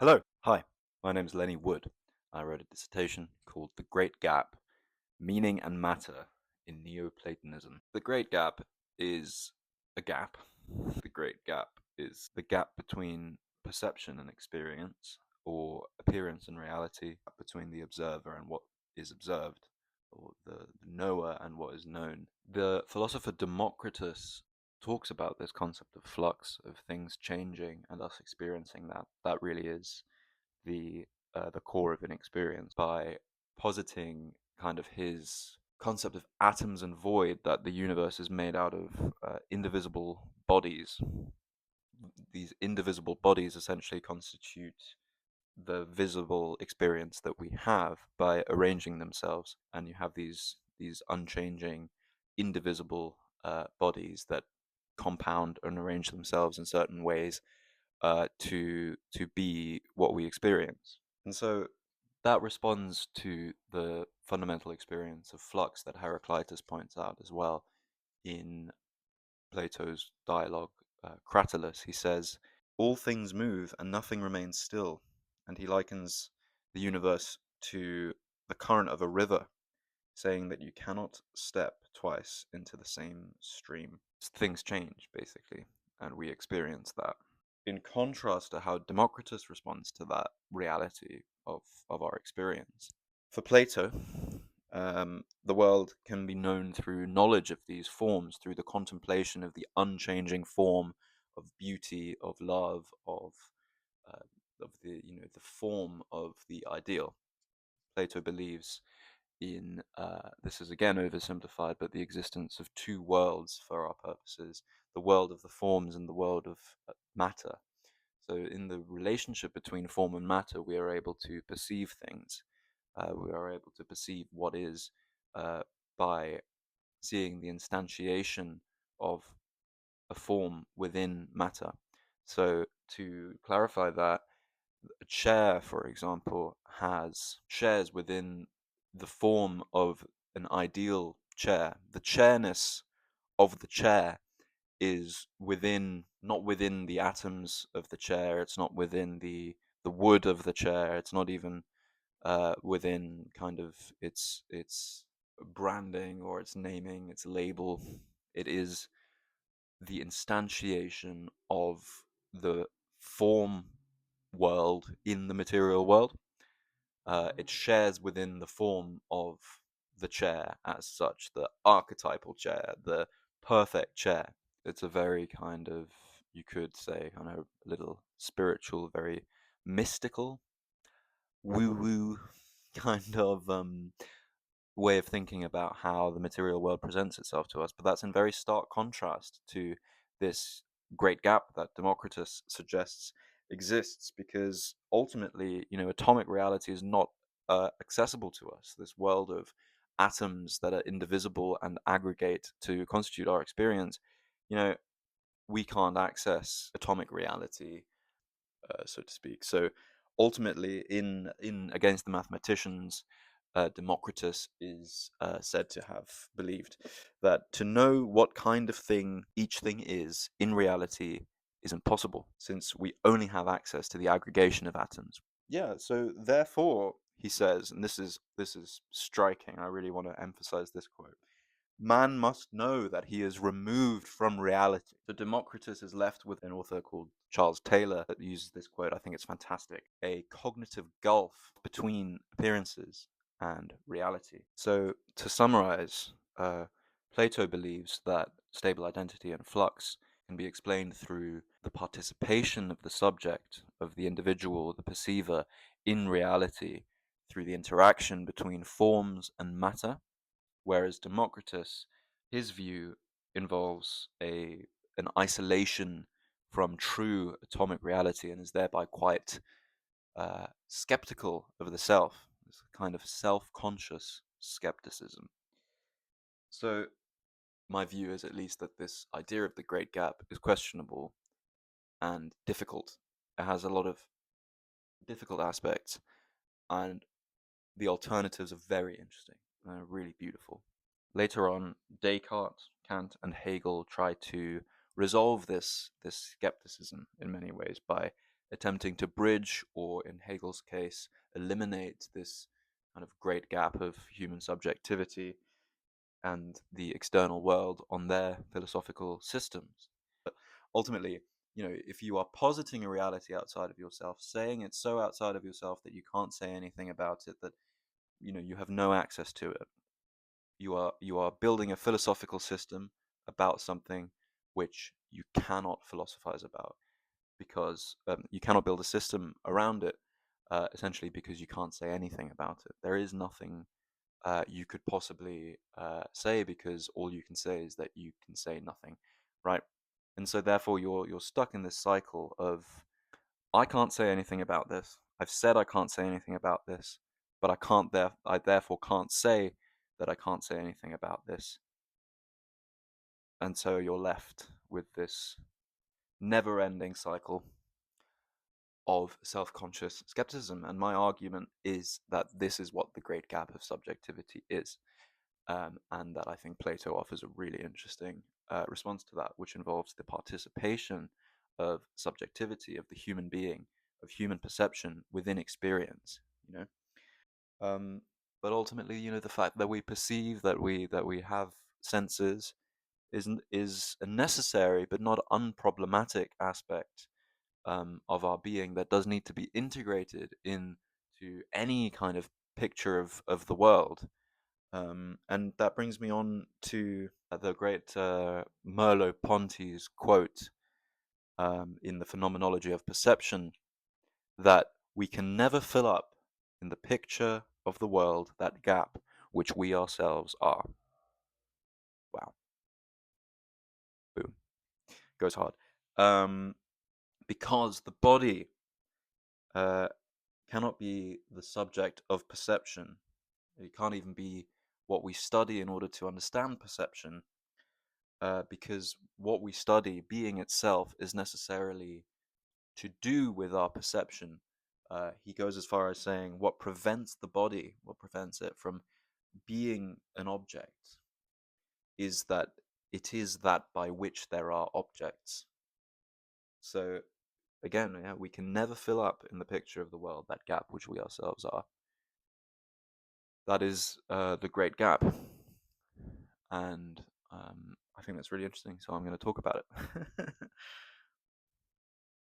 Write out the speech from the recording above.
Hello, hi, my name is Lenny Wood. I wrote a dissertation called The Great Gap, Meaning and Matter in Neoplatonism. The Great Gap is a gap. The Great Gap is the gap between perception and experience, or appearance and reality, between the observer and what is observed, or the knower and what is known. The philosopher Democritus talks about this concept of flux, of things changing and us experiencing that. That really is the core of an experience by positing kind of his concept of atoms and void, that the universe is made out of indivisible bodies. These indivisible bodies essentially constitute the visible experience that we have by arranging themselves, and you have these unchanging, indivisible bodies that compound and arrange themselves in certain ways to be what we experience. And so that responds to the fundamental experience of flux that Heraclitus points out as well in Plato's dialogue, Cratylus. He says, "All things move and nothing remains still." And he likens the universe to the current of a river, saying that you cannot step twice into the same stream. Things change, basically, and we experience that. In contrast to how Democritus responds to that reality of our experience. For Plato, the world can be known through knowledge of these forms, through the contemplation of the unchanging form of beauty, of love, uh, of the form of the ideal. Plato believes in this is again oversimplified, but the existence of two worlds for our purposes: the world of the forms and the world of matter. So, in the relationship between form and matter, we are able to perceive things. We are able to perceive what is uh, by seeing the instantiation of a form within matter. So, to clarify that, a chair, for example, has shares within the form of an ideal chair. The chairness of the chair is within, not within the atoms of the chair. It's not within the wood of the chair. It's not even within kind of its branding or its naming, its label. It is the instantiation of the form world in the material world. It shares within the form of the chair as such, the archetypal chair, the perfect chair. It's a very kind of, you could say, kind of a little spiritual, very mystical, woo woo kind of way of thinking about how the material world presents itself to us. But that's in very stark contrast to this great gap that Democritus suggests exists, because ultimately, atomic reality is not accessible to us. This world of atoms that are indivisible and aggregate to constitute our experience, you know, we can't access atomic reality, so to speak. So ultimately, in Against the Mathematicians, Democritus is said to have believed that to know what kind of thing each thing is in reality is impossible, since we only have access to the aggregation of atoms. Yeah, so therefore, he says, and this is striking. I really want to emphasize this quote. Man must know that he is removed from reality. So Democritus is left with an author called Charles Taylor that uses this quote. I think it's fantastic. A cognitive gulf between appearances and reality. So to summarize, Plato believes that stable identity and flux can be explained through the participation of the subject, of the individual, the perceiver, in reality, through the interaction between forms and matter. Whereas Democritus, his view involves an isolation from true atomic reality, and is thereby quite skeptical of the self. It's a kind of self-conscious skepticism. So my view is, at least, that this idea of the Great Gap is questionable and difficult. It has a lot of difficult aspects, and the alternatives are very interesting and really beautiful. Later on, Descartes, Kant, and Hegel try to resolve this skepticism in many ways by attempting to bridge, or in Hegel's case, eliminate this kind of great gap of human subjectivity and the external world on their philosophical systems. But ultimately, if you are positing a reality outside of yourself, saying it's so outside of yourself that you can't say anything about it, that you have no access to it, you are building a philosophical system about something which you cannot philosophize about, because you cannot build a system around it, essentially because you can't say anything about it. There is nothing you could possibly say, because all you can say is that you can say nothing, right? And so therefore you're stuck in this cycle of, I can't say anything about this. I've said I can't say anything about this, but I therefore can't say that I can't say anything about this. And so you're left with this never-ending cycle of self-conscious skepticism. And my argument is that this is what the great gap of subjectivity is. And that I think Plato offers a really interesting response to that, which involves the participation of subjectivity, of the human being, of human perception within experience. Um, but ultimately, the fact that we perceive, that we have senses, is a necessary but not unproblematic aspect of our being that does need to be integrated into any kind of picture of the world. And that brings me on to the great Merleau-Ponty's quote in the Phenomenology of Perception, that we can never fill up in the picture of the world that gap which we ourselves are. Wow. Boom. Goes hard. Because the body uh, cannot be the subject of perception. It can't even be what we study in order to understand perception, because what we study, being itself, is necessarily to do with our perception. He goes as far as saying what prevents the body, what prevents it from being an object, is that it is that by which there are objects. So again, yeah, we can never fill up in the picture of the world that gap which we ourselves are. That is the great gap. And I think that's really interesting, so I'm going to talk about it.